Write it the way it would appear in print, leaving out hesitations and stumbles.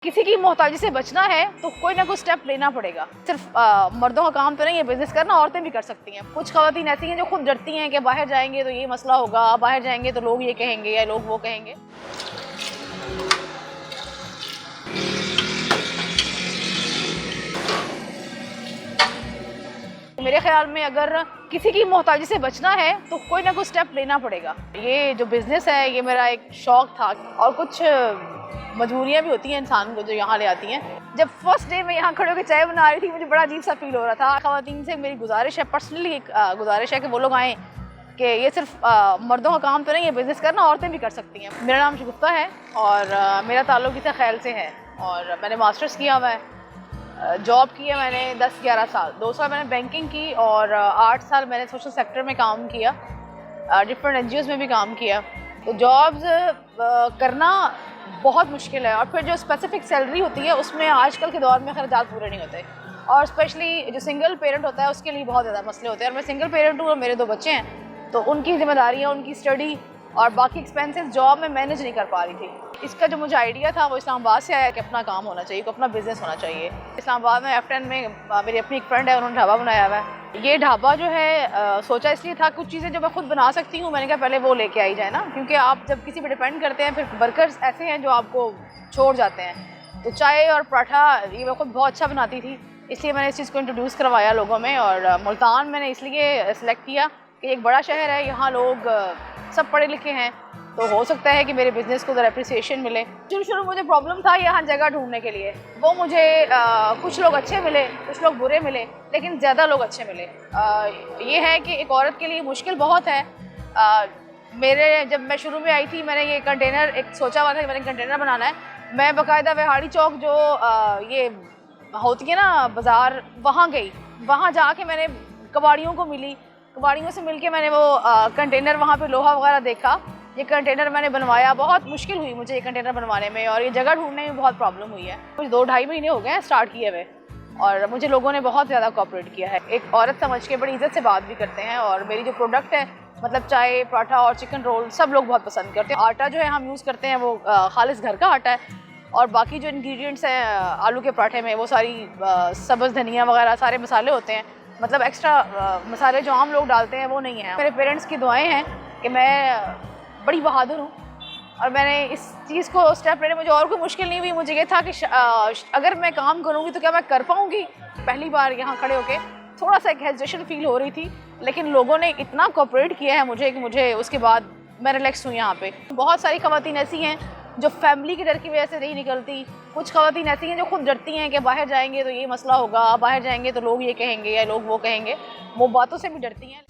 किसी की मोहताजी से बचना है तो कोई ना कोई स्टेप लेना पड़ेगा। सिर्फ मर्दों का काम तो नहीं है बिजनेस करना, औरतें भी कर सकती हैं। कुछ खवातीन ऐसी हैं जो खुद डरती हैं कि बाहर जाएंगे तो ये मसला होगा, बाहर जाएंगे तो लोग ये कहेंगे या लोग वो कहेंगे। मेरे ख्याल में अगर किसी की मोहताजी से बचना है तो कोई ना कोई स्टेप लेना पड़ेगा। ये जो बिज़नेस है ये मेरा एक शौक़ था और कुछ मजबूरियाँ भी होती हैं इंसान को जो यहाँ ले आती हैं। जब फर्स्ट डे मैं यहाँ खड़े होकर चाय बना रही थी मुझे बड़ा अजीब सा फील हो रहा था। ख़वातीन से मेरी गुजारिश है, पर्सनली एक गुजारिश है कि वो लोग आएँ कि ये सिर्फ मर्दों का काम तो नहीं है बिज़नेस करना, औरतें भी कर सकती हैं। मेरा नाम शगुफ्ता है और मेरा ताल्लुक़ इस ख़ैल से है और मैंने मास्टर्स किया हुआ है। जॉब की है मैंने 10-11 साल, 2 साल मैंने बैंकिंग की और 8 साल मैंने सोशल सेक्टर में काम किया, डिफरेंट NGOs में भी काम किया। तो जॉब्स करना बहुत मुश्किल है और फिर जो स्पेसिफिक सैलरी होती है उसमें आजकल के दौर में खर्चात पूरे नहीं होते और स्पेशली जो सिंगल पेरेंट होता है उसके लिए बहुत ज़्यादा मसले होते हैं। और मैं सिंगल पेरेंट हूँ और मेरे 2 बच्चे हैं तो उनकी जिम्मेदारियाँ, उनकी स्टडी और बाकी एक्सपेंसेस जॉब में मैनेज नहीं कर पा रही थी। इसका जो मुझे आइडिया था वो इस्लामाबाद से आया कि अपना काम होना चाहिए, अपना बिज़नेस होना चाहिए। इस्लामाबाद में F10 में मेरी अपनी एक फ्रेंड है, उन्होंने ढाबा बनाया हुआ है। ये ढाबा जो है सोचा इसलिए था कुछ चीज़ें जो मैं खुद बना सकती हूँ, मैंने कहा पहले वो लेके आई जाए ना, क्योंकि आप जब किसी पे डिपेंड करते हैं फिर वर्कर्स ऐसे हैं जो आपको छोड़ जाते हैं। तो चाय और पराठा ये मैं खुद बहुत अच्छा बनाती थी, इसलिए मैंने इस चीज़ को इंट्रोड्यूस करवाया लोगों में। और मुल्तान मैंने इसलिए सेलेक्ट किया कि एक बड़ा शहर है, यहाँ लोग सब पढ़े लिखे हैं तो हो सकता है कि मेरे बिज़नेस को ज़रा अप्रिसिएशन मिले। शुरू मुझे प्रॉब्लम था यहाँ जगह ढूंढने के लिए, वो मुझे कुछ लोग अच्छे मिले, कुछ लोग बुरे मिले, लेकिन ज़्यादा लोग अच्छे मिले। ये है कि एक औरत के लिए मुश्किल बहुत है। जब मैं शुरू में आई थी मैंने ये कंटेनर एक सोचा हुआ था कि मैंने कंटेनर बनाना है। मैं बाकायदा विहाड़ी चौक जो ये होती है ना बाज़ार, वहाँ गई, वहाँ जाके मैंने कबाड़ियों को मिली, कबाड़ियों से मिलके मैंने वो कंटेनर वहाँ पे लोहा वगैरह देखा, ये कंटेनर मैंने बनवाया। बहुत मुश्किल हुई मुझे ये कंटेनर बनवाने में और ये जगह ढूंढने में बहुत प्रॉब्लम हुई है। कुछ 2-2.5 महीने हो गए हैं स्टार्ट किए हुए और मुझे लोगों ने बहुत ज़्यादा कोऑपरेट किया है। एक औरत समझ के बड़ी इज़्ज़त से बात भी करते हैं और मेरी जो प्रोडक्ट है मतलब चाय, पराठा और चिकन रोल सब लोग बहुत पसंद करते हैं। आटा जो है हम यूज़ करते हैं वो खालिस घर का आटा है और बाकी जो इंग्रेडिएंट्स हैं आलू के पराठे में वो सारी सब्ज़ धनिया वगैरह सारे मसाले होते हैं, मतलब एक्स्ट्रा मसाले जो आम लोग डालते हैं वो नहीं है। मेरे पेरेंट्स की दुआएं हैं कि मैं बड़ी बहादुर हूँ और मैंने इस चीज़ को स्टेप लेने मुझे और कोई मुश्किल नहीं हुई। मुझे ये था कि अगर मैं काम करूँगी तो क्या मैं कर पाऊँगी। पहली बार यहाँ खड़े होके थोड़ा सा एक हेजिटेशन फील हो रही थी, लेकिन लोगों ने इतना कोऑपरेट किया है मुझे कि मुझे उसके बाद मैं रिलैक्स हूँ यहाँ पे। बहुत सारी खवातीन ऐसी हैं जो फैमिली के डर की वजह से नहीं निकलती, कुछ खवातीन ऐसी हैं जो खुद डरती हैं कि बाहर जाएंगे तो ये मसला होगा, बाहर जाएंगे तो लोग ये कहेंगे या लोग वो कहेंगे, वो बातों से भी डरती हैं।